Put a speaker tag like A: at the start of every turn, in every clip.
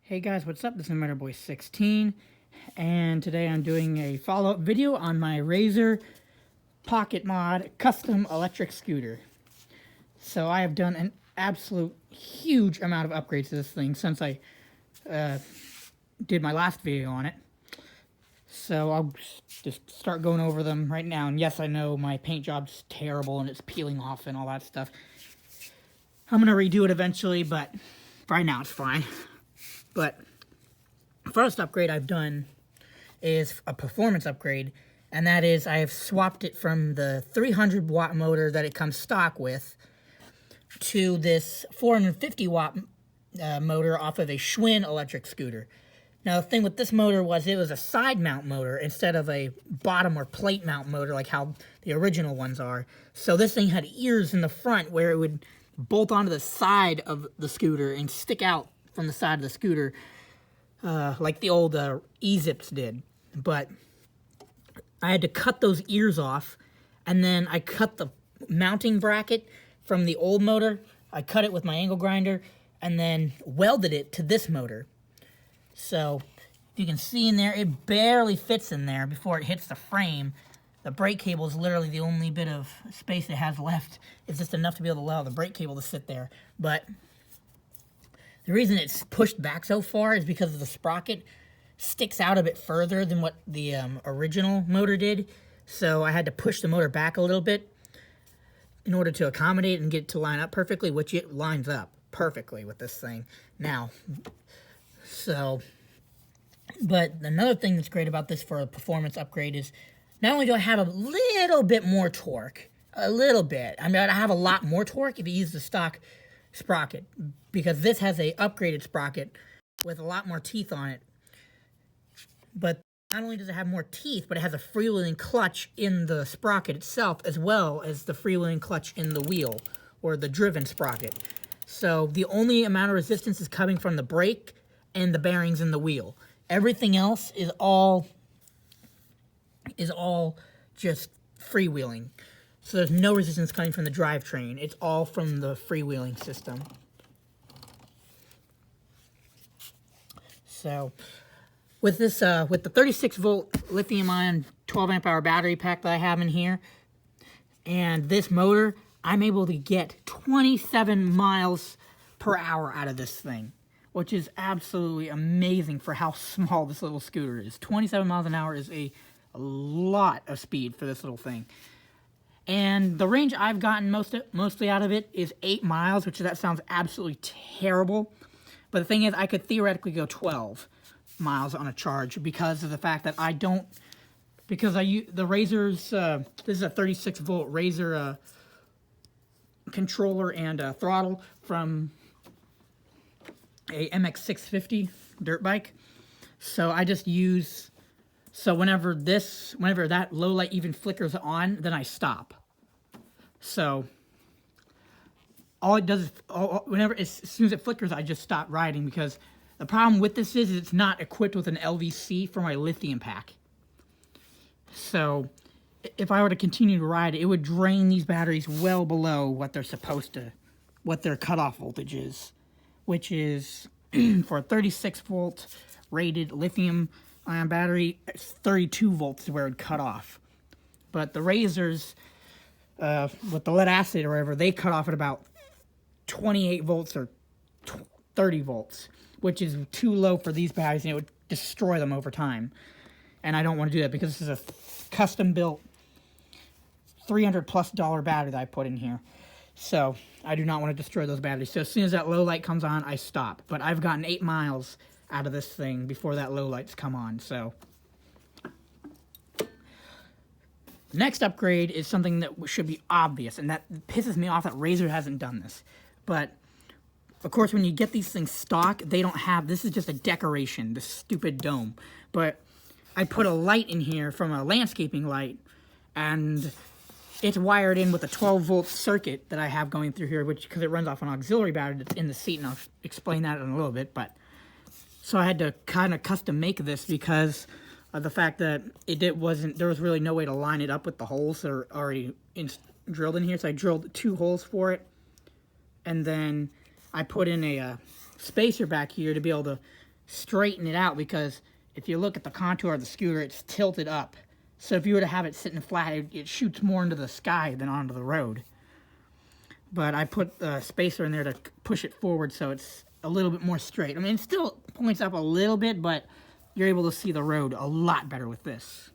A: Hey guys, what's up? This is MetterBoy16, and today I'm doing a follow-up video on my Razor Pocket Mod custom electric scooter. So I have done an absolute huge amount of upgrades to this thing since I did my last video on it. So I'll just start going over them right now. And yes, I know my paint job's terrible and it's peeling off and all that stuff. I'm going to redo it eventually, but right now it's fine. But first upgrade I've done is a performance upgrade, and that is I have swapped it from the 300 watt motor that it comes stock with to this 450 watt motor off of a Schwinn electric scooter. Now the thing with this motor was it was a side mount motor instead of a bottom or plate mount motor like how the original ones are. So this thing had ears in the front where it would bolt onto the side of the scooter and stick out from the side of the scooter, like the old E-Zips did. But I had to cut those ears off, and then I cut the mounting bracket from the old motor. I cut it with my angle grinder, and then welded it to this motor. So, if you can see in there, it barely fits in there before it hits the frame. The brake cable is literally the only bit of space it has left. It's just enough to be able to allow the brake cable to sit there. But the reason it's pushed back so far is because of the sprocket sticks out a bit further than what the original motor did. So I had to push the motor back a little bit in order to accommodate and get it to line up perfectly, which it lines up perfectly with this thing now. So, but another thing that's great about this for a performance upgrade is not only do I have a little bit more torque, a little bit. I mean, I have a lot more torque if you use the stock sprocket, because this has a upgraded sprocket with a lot more teeth on it. But not only does it have more teeth, but it has a freewheeling clutch in the sprocket itself, as well as the freewheeling clutch in the wheel, or the driven sprocket. So the only amount of resistance is coming from the brake and the bearings in the wheel. Everything else is all just freewheeling. So there's no resistance coming from the drivetrain. It's all from the freewheeling system. So with this, with the 36 volt lithium ion 12 amp hour battery pack that I have in here, and this motor, I'm able to get 27 miles per hour out of this thing, which is absolutely amazing for how small this little scooter is. 27 miles an hour is a lot of speed for this little thing. And the range I've gotten mostly out of it is 8 miles, which that sounds absolutely terrible. But the thing is, I could theoretically go 12 miles on a charge because of the fact that I don't, because I use the Razor's, this is a 36 volt Razor controller and throttle from a MX650 dirt bike. So I just use, so whenever that low light even flickers on, then I stop. So all it does is, as soon as it flickers, I just stop riding, because the problem with this is it's not equipped with an LVC for my lithium pack. So if I were to continue to ride, it would drain these batteries well below what they're supposed to, what their cutoff voltage is, which is for a 36 volt rated lithium ion battery, 32 volts is where it would cut off. But the Razors, with the lead acid or whatever, they cut off at about 28 volts or 30 volts, which is too low for these batteries, and it would destroy them over time. And I don't want to do that because this is a custom built $300+ battery that I put in here. So I do not want to destroy those batteries. So as soon as that low light comes on, I stop. But I've gotten 8 miles out of this thing before that low lights come on. So next upgrade is something that should be obvious, and that pisses me off that Razor hasn't done this. But of course, when you get these things stock, they don't have, this is just a decoration, this stupid dome. But I put a light in here from a landscaping light, and it's wired in with a 12 volt circuit that I have going through here, which, because it runs off an auxiliary battery that's in the seat, and I'll explain that in a little bit. But so I had to kind of custom make this because of the fact that there was really no way to line it up with the holes that are already drilled in here. So I drilled 2 holes for it, and then I put in a spacer back here to be able to straighten it out, because if you look at the contour of the scooter, it's tilted up. So if you were to have it sitting flat, it shoots more into the sky than onto the road. But I put a spacer in there to push it forward so it's a little bit more straight. I mean, it still points up a little bit, but you're able to see the road a lot better with this.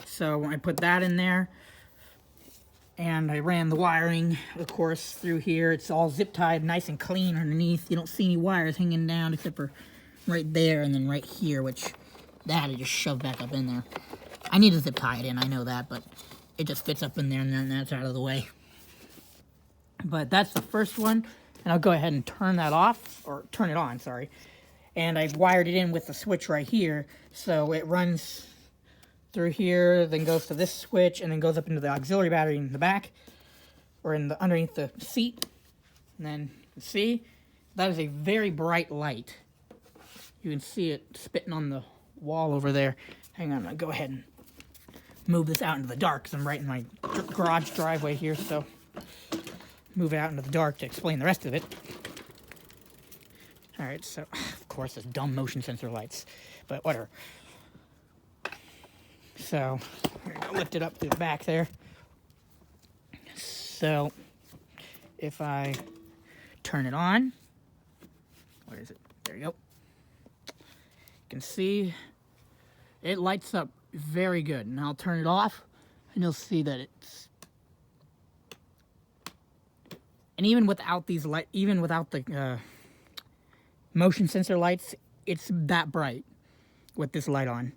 A: So I put that in there, and I ran the wiring, of course, through here. It's all zip tied nice and clean underneath. You don't see any wires hanging down except for right there and then right here, which that I just shoved back up in there. I need to zip tie it in, I know that, but it just fits up in there and then that's out of the way. But that's the first one, and I'll go ahead and turn that off, or turn it on, sorry. And I've wired it in with the switch right here, so it runs through here, then goes to this switch, and then goes up into the auxiliary battery in the back, or in the underneath the seat. And then, see, that is a very bright light. You can see it spitting on the wall over there. Hang on, I'll go ahead and move this out into the dark, because I'm right in my garage driveway here, so move it out into the dark to explain the rest of it. Alright, so, of course, it's dumb motion sensor lights, but whatever. So, I'll lift it up to the back there. So, if I turn it on, where is it? There you go. You can see it lights up very good. And I'll turn it off, and you'll see that it's... And even without these even without the motion sensor lights, it's that bright with this light on,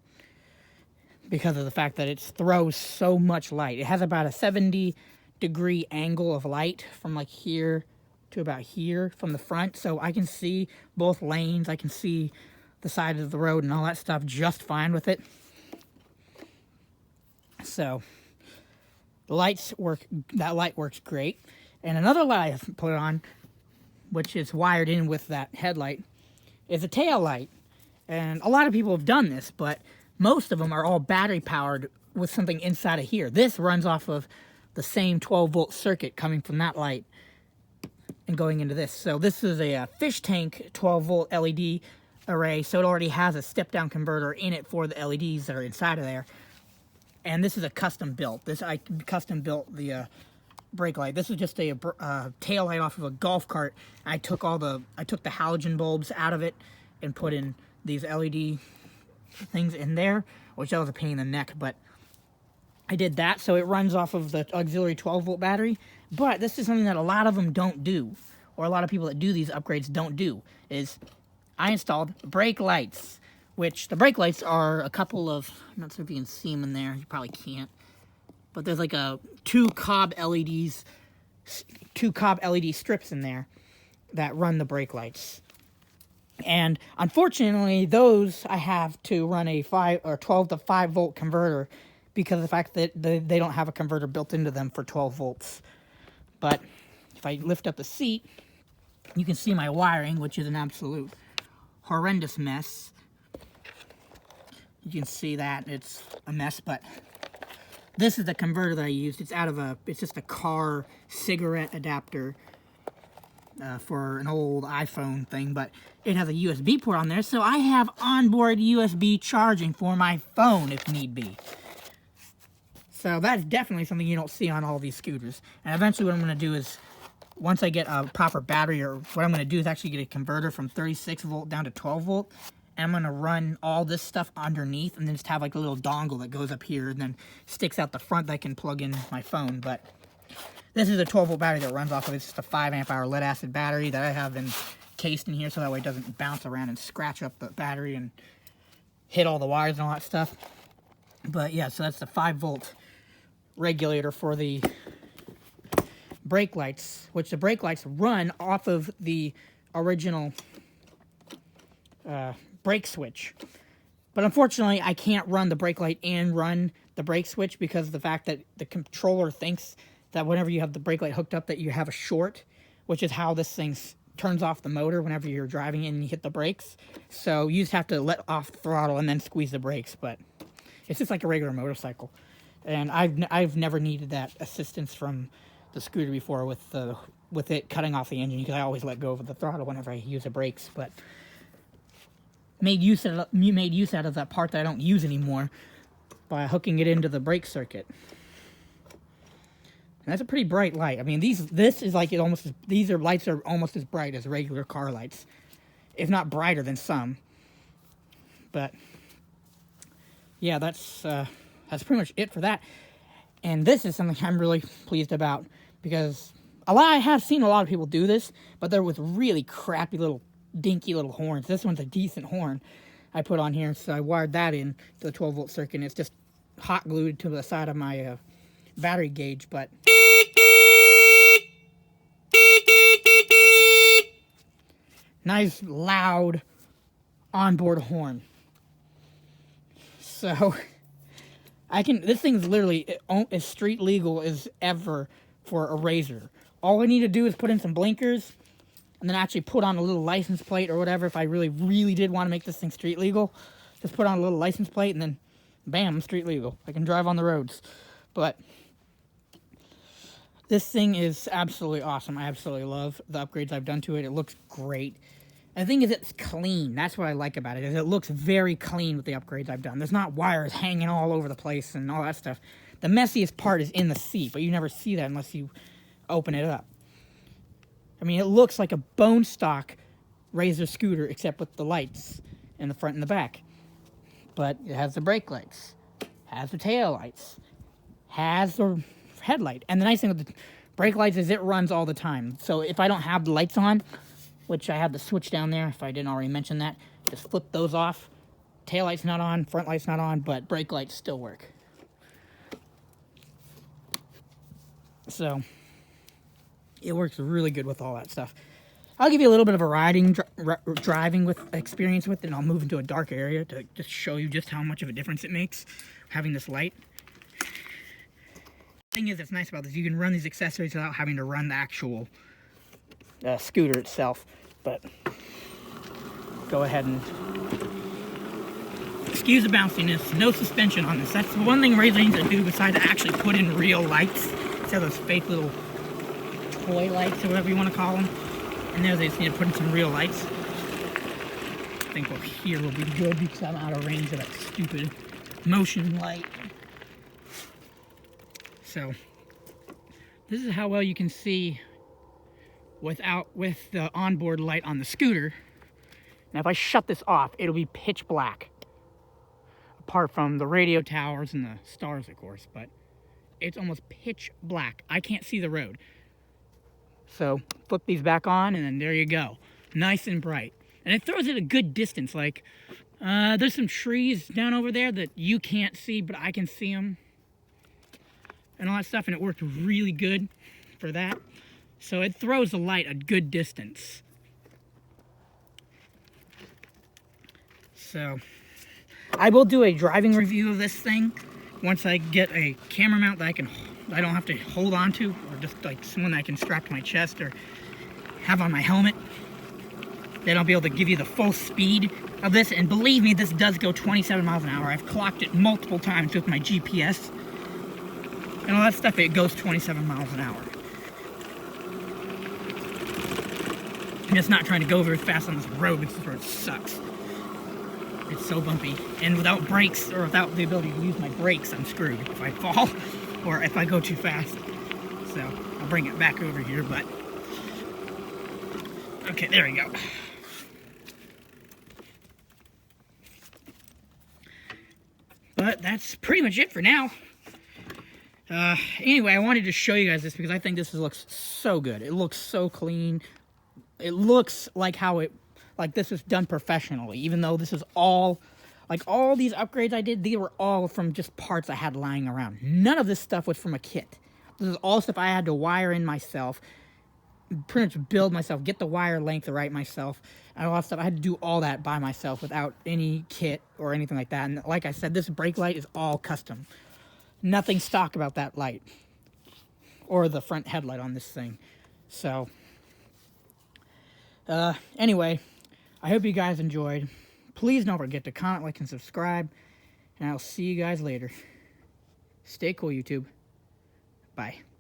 A: because of the fact that it throws so much light. It has about a 70-degree angle of light from like here to about here from the front, so I can see both lanes. I can see the side of the road and all that stuff just fine with it. So the lights work. That light works great. And another light I've put on, which is wired in with that headlight, is a tail light. And a lot of people have done this, but most of them are all battery powered with something inside of here. This runs off of the same 12-volt circuit coming from that light and going into this. So this is a fish tank 12-volt LED array, so it already has a step-down converter in it for the LEDs that are inside of there. And this is a custom built. I custom built the brake light. This is just a tail light off of a golf cart. I took the halogen bulbs out of it and put in these LED things in there, which that was a pain in the neck, but I did that. So it runs off of the auxiliary 12-volt battery. But this is something that a lot of them don't do, or a lot of people that do these upgrades don't do, is I installed brake lights, which the brake lights are a couple of, I'm not sure if you can see them in there, you probably can't, but there's like two cob LED strips in there that run the brake lights. And unfortunately, those I have to run a 12 to 5 volt converter, because of the fact that they don't have a converter built into them for 12 volts. But if I lift up the seat, you can see my wiring, which is an absolute horrendous mess. You can see that it's a mess, but this is the converter that I used. It's just a car cigarette adapter for an old iPhone thing, but it has a USB port on there, so I have onboard USB charging for my phone if need be. So that's definitely something you don't see on all these scooters. And eventually what I'm going to do is, once I get a proper battery, or what I'm going to do is actually get a converter from 36 volt down to 12 volt, and I'm going to run all this stuff underneath, and then just have like a little dongle that goes up here and then sticks out the front that I can plug in my phone. But this is a 12 volt battery that runs off of it. It's just a 5 amp hour lead acid battery that I have encased in here, so that way it doesn't bounce around and scratch up the battery and hit all the wires and all that stuff. But yeah, so that's the 5 volt regulator for the brake lights, which the brake lights run off of the original brake switch. But unfortunately, I can't run the brake light and run the brake switch, because of the fact that the controller thinks that whenever you have the brake light hooked up that you have a short, which is how this thing turns off the motor whenever you're driving and you hit the brakes. So you just have to let off the throttle and then squeeze the brakes, but it's just like a regular motorcycle. And I've never needed that assistance from the scooter before with it cutting off the engine, because I always let go of the throttle whenever I use the brakes. But made use out of that part that I don't use anymore by hooking it into the brake circuit. And that's a pretty bright light. I mean, this is like these lights are almost as bright as regular car lights, if not brighter than some. But yeah, that's pretty much it for that. And this is something I'm really pleased about, because I have seen a lot of people do this, but they're with really crappy little dinky little horns. This one's a decent horn I put on here, so I wired that in to the 12-volt circuit, and it's just hot glued to the side of my battery gauge. But nice loud onboard horn. So this thing's literally as street legal as ever for a Razor. All we need to do is put in some blinkers and then actually put on a little license plate or whatever. If I really, really did want to make this thing street legal, just put on a little license plate and then bam, I'm street legal. I can drive on the roads. But this thing is absolutely awesome. I absolutely love the upgrades I've done to it. It looks great. And the thing is, it's clean. That's what I like about it, is it looks very clean with the upgrades I've done. There's not wires hanging all over the place and all that stuff. The messiest part is in the seat, but you never see that unless you open it up. I mean, it looks like a bone stock Razor scooter, except with the lights in the front and the back. But it has the brake lights, has the tail lights, has the headlight. And the nice thing with the brake lights is it runs all the time. So if I don't have the lights on, which I have the switch down there, if I didn't already mention that, just flip those off. Tail light's not on, front light's not on, but brake lights still work. So it works really good with all that stuff. I'll give you a little bit of a driving with experience with it, and I'll move into a dark area to just show you just how much of a difference it makes having this light. The thing is, that's nice about this, you can run these accessories without having to run the actual scooter itself. But go ahead and excuse the bounciness. No suspension on this. That's the one thing Razor needs to do besides actually put in real lights instead of those fake little toy lights or whatever you want to call them. And there they just need to put in some real lights. I think here will be good because I'm out of range of that stupid motion light. So this is how well you can see with the onboard light on the scooter. Now if I shut this off, it'll be pitch black. Apart from the radio towers and the stars, of course, but it's almost pitch black. I can't see the road. So flip these back on and then there you go. Nice and bright. And it throws it a good distance. Like, there's some trees down over there that you can't see, but I can see them. And all that stuff, and it worked really good for that. So it throws the light a good distance. So I will do a driving review of this thing once I get a camera mount that I don't have to hold on to, or just like someone I can strap to my chest or have on my helmet. Then I'll be able to give you the full speed of this. And believe me, this does go 27 miles an hour. I've clocked it multiple times with my GPS and all that stuff. It goes 27 miles an hour. I'm just not trying to go very fast on this road because this road sucks. It's so bumpy. And without brakes, or without the ability to use my brakes, I'm screwed if I fall or if I go too fast. So I'll bring it back over here, but okay, there we go. But that's pretty much it for now. Anyway, I wanted to show you guys this because I think this looks so good. It looks so clean. It looks like like this was done professionally, even though this is all, like all these upgrades I did, they were all from just parts I had lying around. None of this stuff was from a kit. This is all stuff I had to wire in myself, pretty much build myself, get the wire length right myself, and a lot of stuff. I had to do all that by myself without any kit or anything like that. And like I said, this brake light is all custom. Nothing stock about that light or the front headlight on this thing. So anyway, I hope you guys enjoyed. Please don't forget to comment, like, and subscribe. And I'll see you guys later. Stay cool, YouTube. Bye.